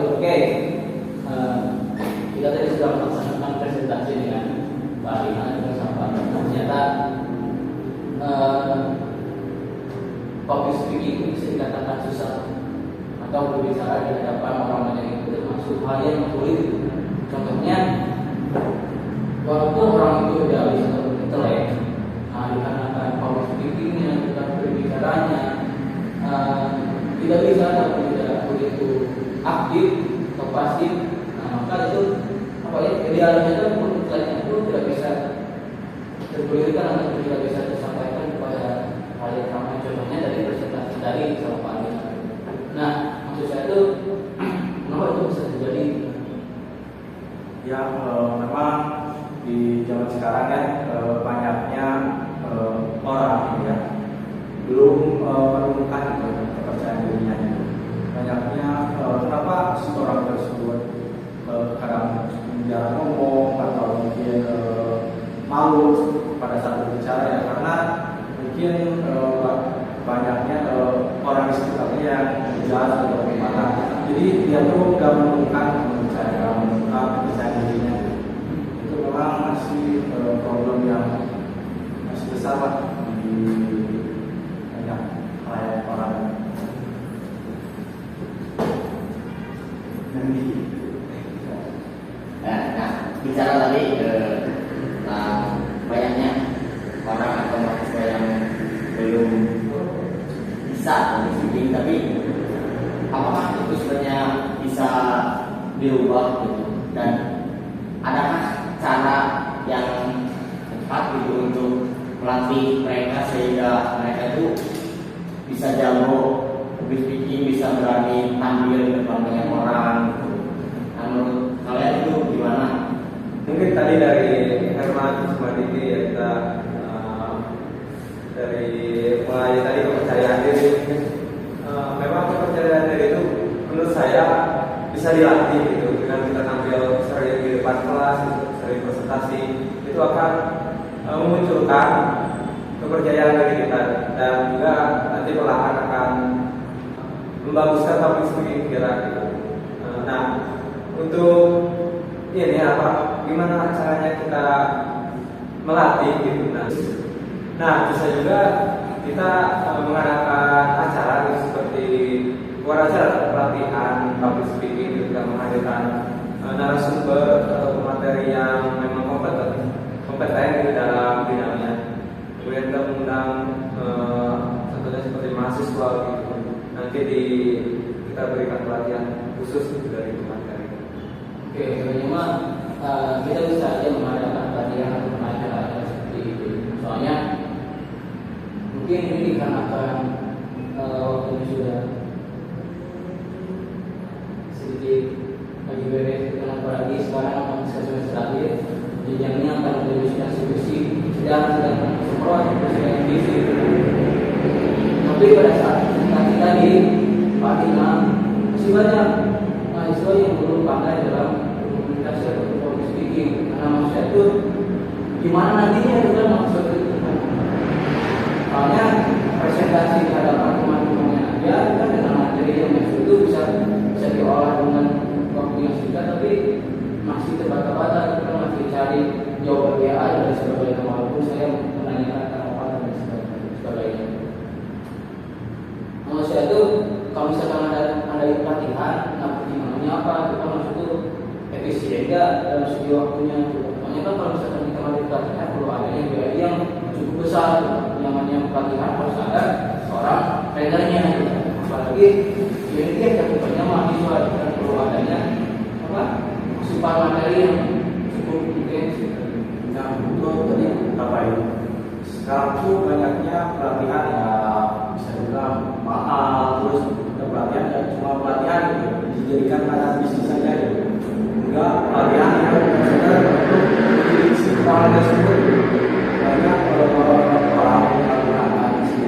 Oke, kita tadi sudah melaksanakan presentasi dengan Pak Rina dan sama Pak. Ternyata public speaking itu bisa dikatakan susah atau berbicara di hadapan orang banyak itu termasuk hal yang sulit. Contohnya, walaupun orang itu sudah bisa intelek, dikarenakan public speaking yang kita berbicaranya tidak bisa atau tidak begitu aktif atau pasif, maka itu idealnya itu inteleknya itu tidak bisa tergulirkan atau tidak bisa disampaikan kepada hal yang ramai. Contohnya dari presentasi dari sama Pak Alina. Nah, maksud saya itu kenapa itu bisa terjadi? Ya, memang di zaman sekarang kan banyaknya orang ya belum menemukan kepercayaan dirinya. Banyaknya kenapa orang tersebut kadang jarang ngomong atau mungkin malu pada saat berbicara ya, karena mungkin banyaknya orang di sekitarnya yang menjudge atau bagaimana. Jadi dia tuh nggak menemukan kepercayaan dirinya. Itu memang masih problem yang masih besar lah di banyak orang. Nah, bicara tadi banyaknya orang atau mahasiswa yang belum bisa speaking, tapi apakah itu sebenarnya bisa diubah gitu? Dan adakah cara yang tepat gitu untuk melatih mereka sehingga mereka itu bisa jago public speaking, bisa berani tampil di depan banyak orang gitu? Nah, menurut kalian itu gimana? Mungkin tadi dari Herman sama Diki ya, kita dari mulai tadi kepercayaan diri. Memang kepercayaan diri itu menurut saya bisa dilatih gitu, dengan kita tampil sering di depan kelas, sering presentasi, itu akan memunculkan kepercayaan diri kita dan juga nanti perlahan akan membaguskan public speaking kita gitu. Nah, untuk ini gimana caranya kita melatih gitu. Nah, bisa juga kita mengadakan acara seperti pelatihan public speaking, juga menghadirkan narasumber atau materi yang memang kompeten di dalam bidangnya. Kemudian kita mengundang contohnya seperti mahasiswa gitu. Nanti kita berikan pelatihan khusus dari materi. Oke, sebenarnya kita bisa aja mengadakan pelatihan atau acara seperti itu. Soalnya mungkin ini dikarenakan waktunya sudah sedikit lagi beres, kenapa lagi sekarang semester akhir, jenjangnya akan menjadi diskusi sedang semprot sedang gizi. Tapi pada saat tadi Pak Dina masih banyak mahasiswa yang belum pandai dalam komunikasi atau public speaking. Karena maksudnya itu gimana nantinya kita maksud itu? Soalnya presentasi di hadapan teman-temannya aja kan dengan materi yang maksud itu bisa diolah dengan waktu yang singkat, tapi masih terbata-bata. Kita masih cari jawaban WA dan sebagainya, walaupun saya menanyakan apa dan sebagainya. Maksudnya itu kalau misalkan ada pelatihan, pertimbangannya apa? Kita maksud itu efisien enggak dalam segi waktunya? Makanya kan kalau misalkan kita ada pelatihan perlu adanya biaya yang cukup besar. Yang namanya pelatihan harus ada seorang trainernya. Apalagi ini dia cakupannya mahasiswa, dan perlu adanya asupan materi yang cukup intens. Nah, untuk tadi sekarang tuh banyaknya pelatihan ya, bisa dibilang mahal, terus pelatihan ya cuma pelatihan gitu, dijadikan karena bisnis saja gitu. Enggak pelatihan yang benar untuk mendidik si kepala tersebut. Banyak orang menggunakan si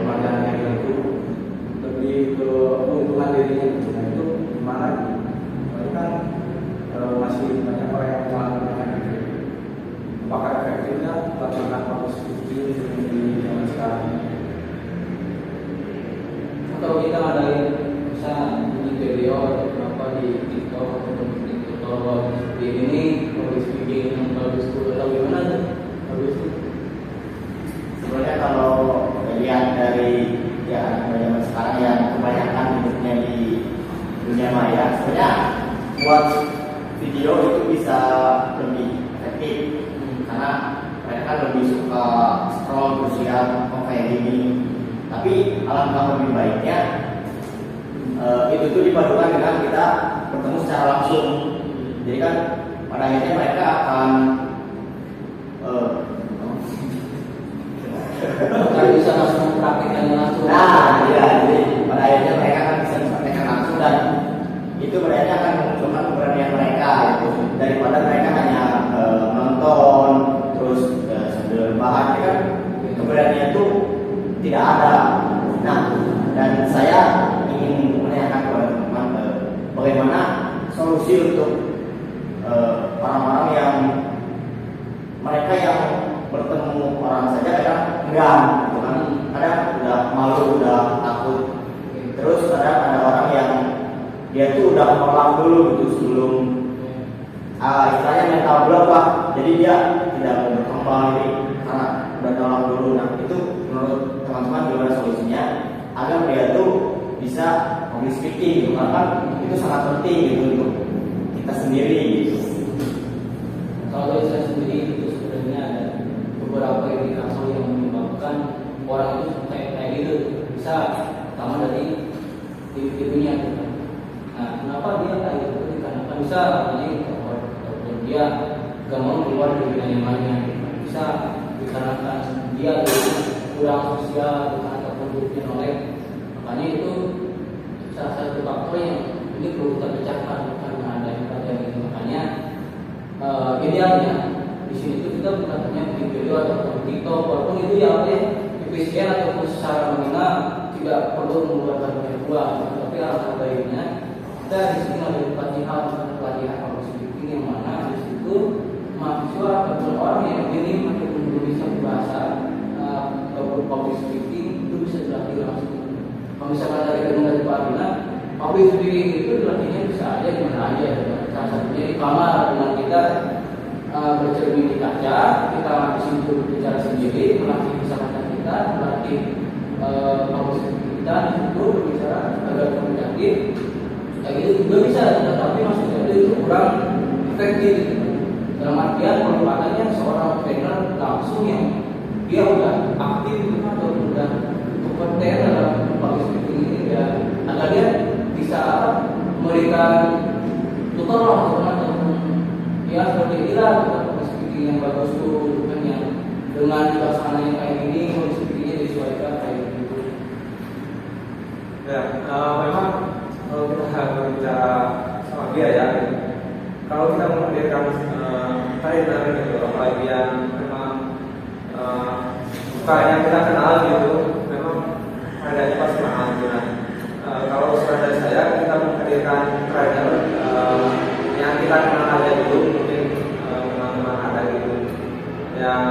pelatihannya itu lebih ke keuntungan dirinya gitu. Nah, itu gimana? Itu kan masih banyak orang yang melakukan itu. Apakah efektifnya pelatihan public speaking di zaman sekarang? Atau kita ada bisa begitu ya, seperti ini public speaking yang bagus itu atau gimana tuh bagus tuh? Sebenarnya kalau lihat dari ya zaman sekarang yang kebanyakan hidupnya di dunia maya, sebenarnya buat video itu bisa lebih efektif karena mereka kan lebih suka scroll terus lihat kayak gini. Tapi alangkah lebih baiknya itu tuh dipadukan dengan kita bertemu secara langsung. Jadi kan pada akhirnya mereka akan Kalau bisa langsung prakteknya langsung. nah, ya, jadi pada akhirnya mereka akan bisa mempraktekkan langsung dan itu berarti akan menunjukkan keberanian mereka gitu. Daripada mereka hanya menonton terus sambil rebahan, ya kan keberanian itu tidak ada. Nah, dan saya ingin menanyakan kepada teman-teman bagaimana solusi untuk orang-orang yang mereka yang bertemu orang saja kadang enggan, gitu kan? Kadang udah malu, udah takut. Terus kadang ada orang yang dia tuh udah menolak dulu gitu sebelum istilahnya mental block lah. Jadi dia tidak mau berkembang ini karena udah nolak dulu. Nah itu menurut teman-teman gimana solusinya agar dia tuh bisa public speaking gitu kan? Itu sangat penting gitu untuk kita sendiri gitu. Kalau dari saya sendiri itu sebenarnya ada beberapa indikator yang menyebabkan orang itu kayak gitu bisa pertama dari individunya gitu. Nah, kenapa dia kayak gitu? Karena bisa ini ataupun dia gak mau keluar dari dunia nyamannya. Bisa dikarenakan dia kurang sosial ataupun hidupnya oleh. Makanya itu salah satu faktor yang ini perlu kita pecahkan karena ada yang ini. Makanya idealnya di sini itu kita bukan hanya bikin video atau TikTok, walaupun itu ya VPN ataupun secara nominal tidak perlu mengeluarkan banyak uang, tapi alangkah baiknya kita di sini ada pelatihan public speaking yang mana di situ mahasiswa ataupun orang yang ingin ataupun belum bisa berbahasa ataupun public speaking itu bisa dilatih langsung. Kalau misalkan dari gedung dari Pak Arina, public speaking itu dilatihnya bisa aja di mana aja. Salah satunya di kamar dengan kita bercermin di kaca, kita disitu bicara sendiri, melatih kosakata kita, melatih public speaking kita, itu berbicara agar komunikatif. Kayak gitu juga bisa, tetapi maksudnya itu kurang efektif. Dalam artian merupakannya seorang trainer langsung yang dia udah aktif atau udah kompeten dalam public speaking ini ya, agar dia bisa memberikan tutor atau ya seperti inilah public speaking yang bagus tuh kan yang dengan suasana yang kayak gini public speakingnya disesuaikan kayak gitu. Ya, memang kalau kita berbicara sama dia ya, kalau kita menghadirkan trainer gitu, apalagi yang memang bukan yang kita kenal gitu, memang harganya pasti mahal gitu. Kalau saran dari saya, kita menghadirkan trainer yang kita kenal aja dulu, mungkin teman-teman ada gitu, yang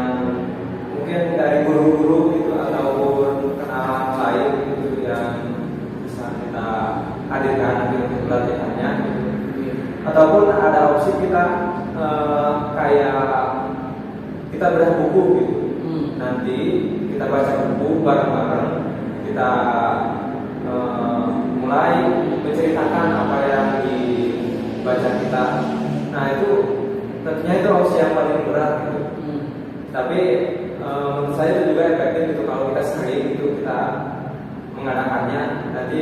mungkin dari guru-guru gitu ataupun kenalan lain gitu yang bisa kita hadirkan untuk pelatihannya gitu. Ataupun ada opsi kita kayak kita bedah buku gitu. Nanti kita baca buku bareng-bareng, kita mulai menceritakan apa yang dibaca kita. Nah itu tentunya itu opsi yang paling berat gitu. Tapi menurut saya itu juga efektif gitu kalau kita sering itu kita mengadakannya. Nanti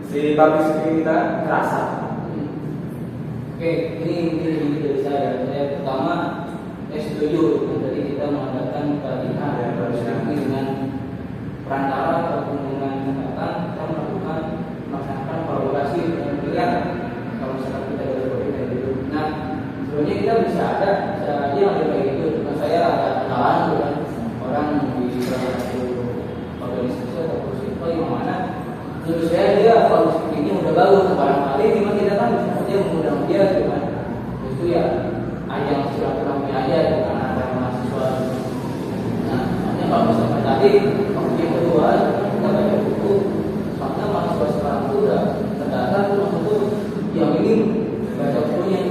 si public speaking kita terasa. Oke, ini dari saya pertama setuju jadi kita mengadakan pelatihan public speaking dengan perantara ataupun dengan catatan kita melakukan kolaborasi dengan pilihan kalau misalkan kita berpikir kayak gitu. Nah sebenarnya kita bisa aja yang kayak gitu. Saya ada kenalan dengan orang di salah satu organisasi atau sirkel yang mana menurut saya dia kalau speakingnya udah bagus, barangkali memang kita kan bisa aja mengundang dia gitu kan. Itu ya ajang silaturahmi aja dengan antara mahasiswa. Nah, makanya kalau misalkan tadi yang kedua kita baca buku, makanya mahasiswa sekarang itu udah terdata tuh maksud tuh yang ini baca bukunya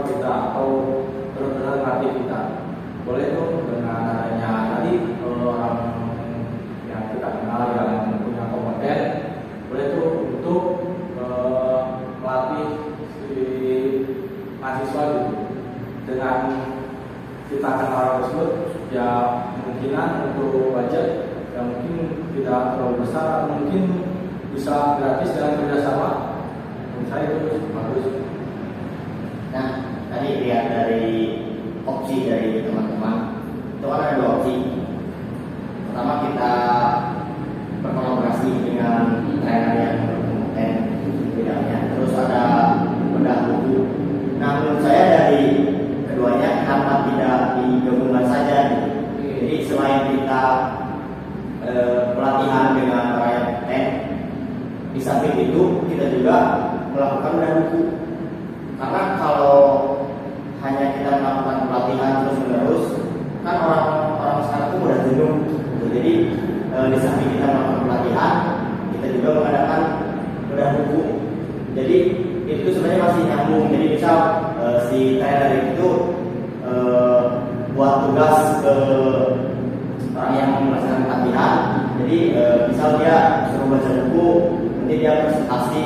kita atau benar-benar melatih kita. Boleh tuh dengan adanya tadi orang yang kita kenal yang punya kompeten, boleh tuh untuk melatih si mahasiswa gitu. Dengan kita kenal orang tersebut, ya kemungkinan untuk budget yang mungkin tidak terlalu besar atau mungkin bisa gratis dengan kerjasama. Menurut saya itu bagus. Nah, tadi lihat dari opsi dari teman-teman, itu kan ada dua opsi. Pertama, kita berkolaborasi dengan trainer yang berkompeten bidangnya. Terus ada bedah buku. Nah, menurut saya dari keduanya kenapa tidak digabungkan saja gitu. Jadi selain kita pelatihan dengan orang yang kompeten, di samping itu kita juga melakukan bedah buku. Karena kalau hanya kita melakukan pelatihan terus-menerus, kan orang sekarang itu mudah jenuh. Jadi di samping kita melakukan pelatihan, kita juga mengadakan bedah buku. Jadi itu sebenarnya masih nyambung. Jadi misal si trainer itu buat tugas ke orang yang melaksanakan pelatihan. Jadi misal dia suruh baca buku, nanti dia presentasi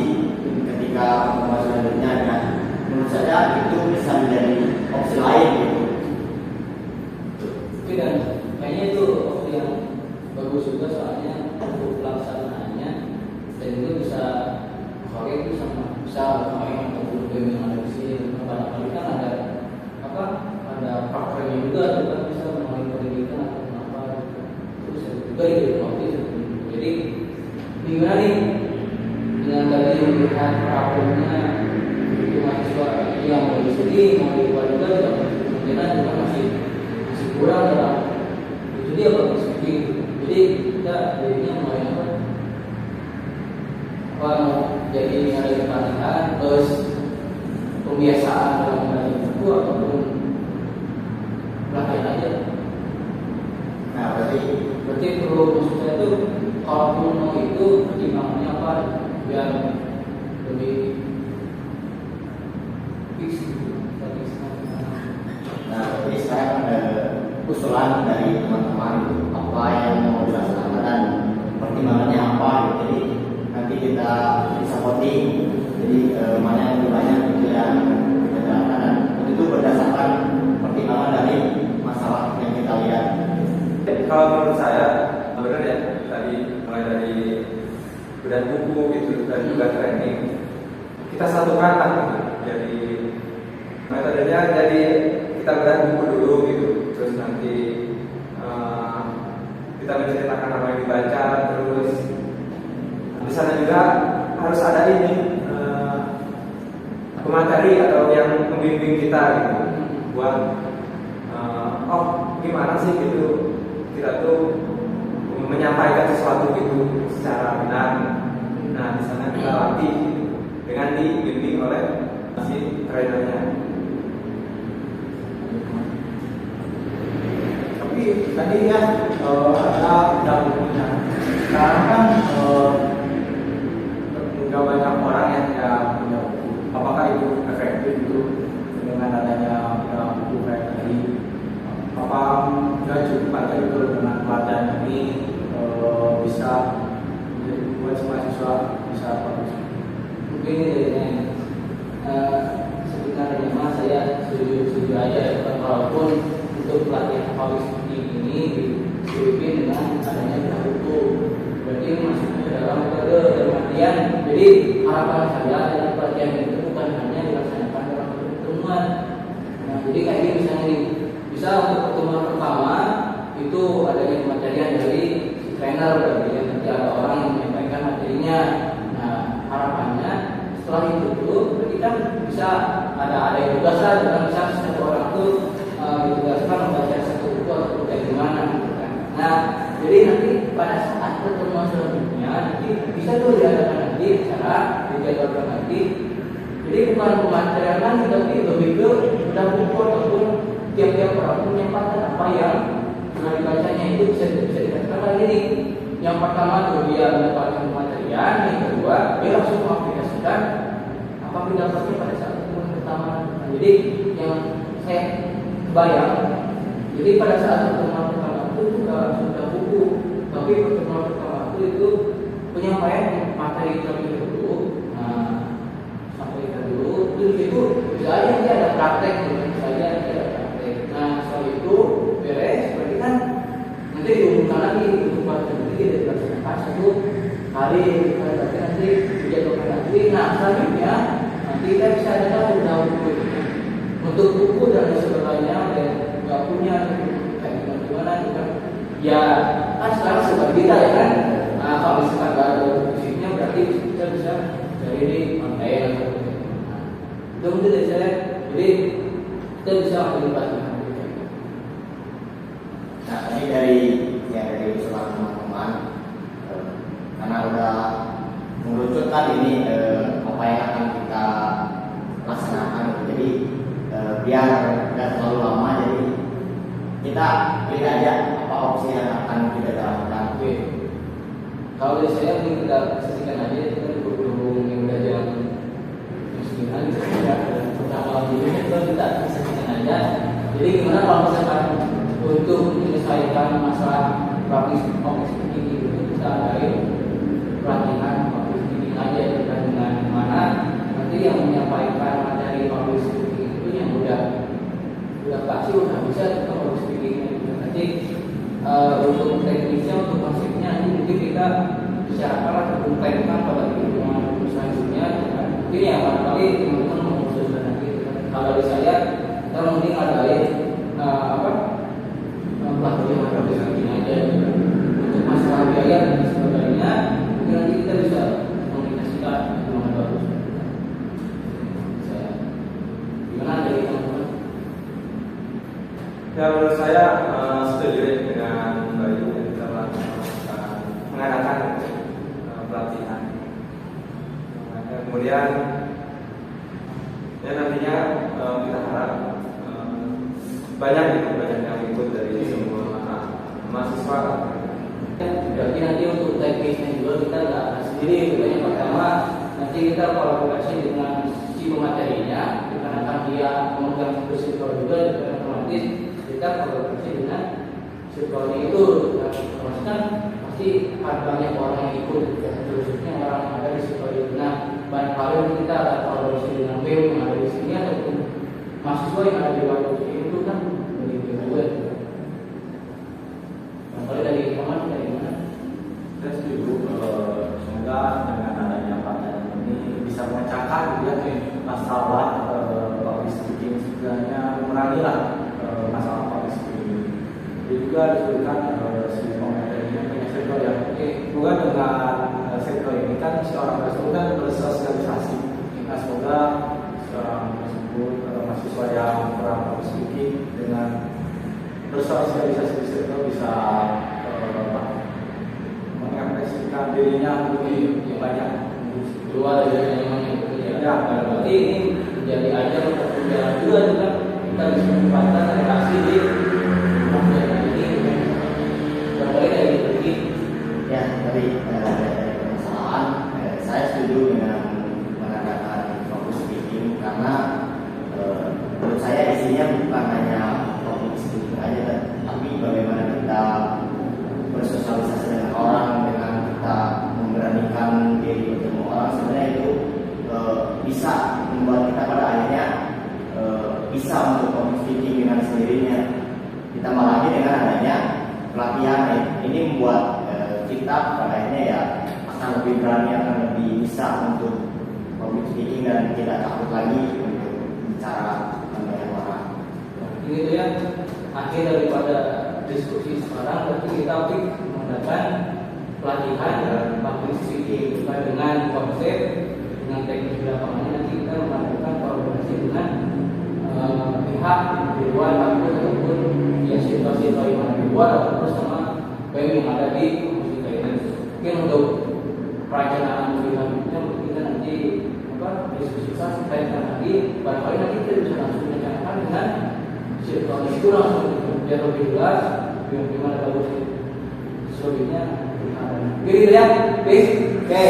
ketika pertemuan selanjutnya. Nah, menurut saya itu bisa menjadi opsi lain gitu. Oke, dan kayaknya itu opsi yang bagus juga soalnya untuk pelaksanaannya dan juga bisa korek itu sama bisa main untuk game yang ada di sini. Kadang-kadang kan ada partnernya juga, juga bisa main pendidikan atau apa terus juga itu opsi. Jadi gimana nih dengan tadi melihat problemnya itu mahasiswa yang mau di sini mau di luar juga kemungkinan juga masih kurang dalam itu dia bagus gitu. Jadi kita jadinya mulai apa mau jadi ada pelatihan terus pembiasaan dalam belajar buku ataupun pelatihan aja. Nah, berarti perlu maksudnya itu kalau mau itu pertimbangannya apa biar lebih fix gitu. nah jadi sekarang ada usulan dari teman-teman apa yang mau dilaksanakan dan pertimbangannya apa. Jadi nanti kita bisa voting. Jadi mana yang lebih banyak itu yang kita jalankan dan itu berdasarkan pertimbangan dari masalah yang kita lihat. Kalau menurut saya benar ya, tadi mulai dari bedah buku gitu dan juga training kita satukan lah gitu. Jadi metodenya jadi kita bedah buku dulu gitu, terus nanti kita menceritakan apa yang dibaca, terus di sana juga harus ada ini pemateri atau yang membimbing kita gitu buat oh gimana sih gitu kita tuh menyampaikan sesuatu gitu secara benar. Nah di sana kita latih dengan dibimbing oleh si trainernya. Tapi tadi ya ada dahulunya. Sekarang kan nggak banyak orang yang punya buku. Apakah itu efektif itu dengan adanya buku kayak tadi? Apa nggak cukup aja itu dengan pelatihan ini bisa buat mahasiswa bisa bagus? Mungkin sebenarnya mas saya setuju aja ya, walaupun untuk pelatihan public speaking ini dibimbing dengan adanya bedah buku. Berarti masuknya dalam metode dalam artian. Jadi harapan saya dalam pelatihan itu bukan hanya dilaksanakan dalam pertemuan. Nah, jadi kayak misalnya nih, bisa untuk pertemuan pertama itu adanya pematerian dari si trainer berarti ya, nanti ada orang yang menyampaikan materinya. Nah, harapannya setelah itu tuh berarti kan bisa ada yang tugas lah, dengan bisa satu orang tuh ditugaskan membaca satu buku atau kayak gimana gitu kan. Nah, jadi nanti pada saat pertemuan selanjutnya nanti bisa tuh diadakan nanti acara dijadwalkan nanti. Jadi bukan pematerian lagi tapi lebih ke bedah buku ataupun tiap-tiap orang menyampaikan apa yang sudah dibacanya itu bisa dikatakan lagi nih. Yang pertama tuh dia mendapatkan pematerian, yang kedua dia langsung mengaplikasikan apa yang didapatnya pada saat pertemuan pertama. Nah, jadi yang saya bayang. Jadi pada saat pertemuan pertama itu sudah buku, tapi pertemuan pertama itu penyampaian materi terlebih dulu. Nah, sampai dulu itu bisa aja dia ada praktek, bisa aja dia ada praktek. Nah, setelah itu beres, berarti kan nanti diumumkan lagi untuk waktu ini kita dilaksanakan 1 hari, berarti nanti dijadwalkan lagi. Nah, selanjutnya nanti kita bisa ada tahu buku untuk buku dan sebagainya dan nggak punya kayak gimana juga. Ya kan sekarang seperti kita ya kan. Nah, kalau misalkan nggak ada fisiknya berarti kita bisa dari ini online atau itu mungkin dari saya. Jadi kita bisa ambil bagian. Nah, tadi dari usulan teman-teman, karena udah mengerucutkan ini apa yang akan kita laksanakan, jadi biar tidak terlalu lama, jadi kita pilih aja apa opsi yang akan kita jalankan. Oke. Kalau dari saya mungkin kita saksikan aja kita berhubung yang udah jalan musliman gitu ya. Pertama dulu kita saksikan aja. Jadi gimana kalau misalkan untuk menyelesaikan masalah public speaking itu kita adain pelatihan public speaking aja dengan mana nanti yang menyampaikan materi public speaking itu yang udah pasti udah bisa kita public speaking nanti untuk teknisnya untuk konsepnya nanti mungkin kita bicarakan atau konkretkan pada pertemuan selanjutnya. Mungkin ya barangkali teman-teman mengusulkan nanti. Kalau dari saya kita mungkin adain pelatihan public speaking aja untuk masalah biaya dan sebagainya. Mungkin nanti kita bisa komunikasikan dengan bagus. Saya gimana dari teman-teman? Ya, menurut saya setuju dengan Bayu yang telah mengadakan pelatihan. Kemudian ya nantinya kita harap banyak yang ikut dari semua mahasiswa. Berarti nanti untuk teknisnya juga kita nggak sendiri. Yang pertama nanti kita kolaborasi dengan si pematerinya, dikarenakan dia memegang sirkel juga, dan otomatis kita kolaborasi dengan sirkelnya itu. Maksudnya pasti ada banyak orang yang ikut, khususnya orang yang ada di sirkel itu. Nah, barangkali kita ada kolaborasi dengan BEM yang ada di sini ataupun mahasiswa yang ada di luar itu kan begitu juga. Barangkali dari teman dari mana? Saya setuju, semoga dengan adanya pelatihan ini bisa memecahkan masalah public speaking, sebenarnya mengurangilah masalah public speaking. Jadi juga disebutkan si pemateri ini punya circle yang semoga dengan circle ini kan si orang tersebut kan bersosialisasi. Nah, semoga seorang tersebut mahasiswa yang kurang public speaking dengan bersosialisasi di circle bisa mengekspresikan dirinya lebih banyak Keluar dari yang bekerja. Ya, berarti ini menjadi ajang untuk berjalan juga kita bisa menempatkan relasi di masyarakat ini. Berbagai dari begini. Ya, dari permasalahan, saya setuju dengan mengadakan public speaking karena menurut saya isinya bukan hanya public speaking aja, tapi bagaimana kita bersosialisasi dengan orang, dengan kita memberanikan diri bertemu orang. Sebenarnya itu bisa membuat kita pada akhirnya bisa untuk public speaking dengan sendirinya. Ditambah lagi dengan adanya pelatihan ini membuat kita pada akhirnya ya akan lebih berani, akan lebih bisa untuk public speaking dan tidak takut lagi untuk bicara dengan orang. Gitu ya. Akhir daripada diskusi sekarang, berarti kita mengadakan pelatihan public speaking dengan konsep, dengan teknik di lapangan. Nanti kita melakukan kolaborasi dengan pihak di luar ataupun ya situasi yang di luar ataupun sama BEM yang ada di musik ini. Mungkin untuk perencanaan muslimnya kita nanti diskusi sampai nanti barangkali nanti kita bisa langsung menyampaikan dengan situasi itu langsung biar lebih jelas gimana bagus selebihnya. Jadi ya, oke.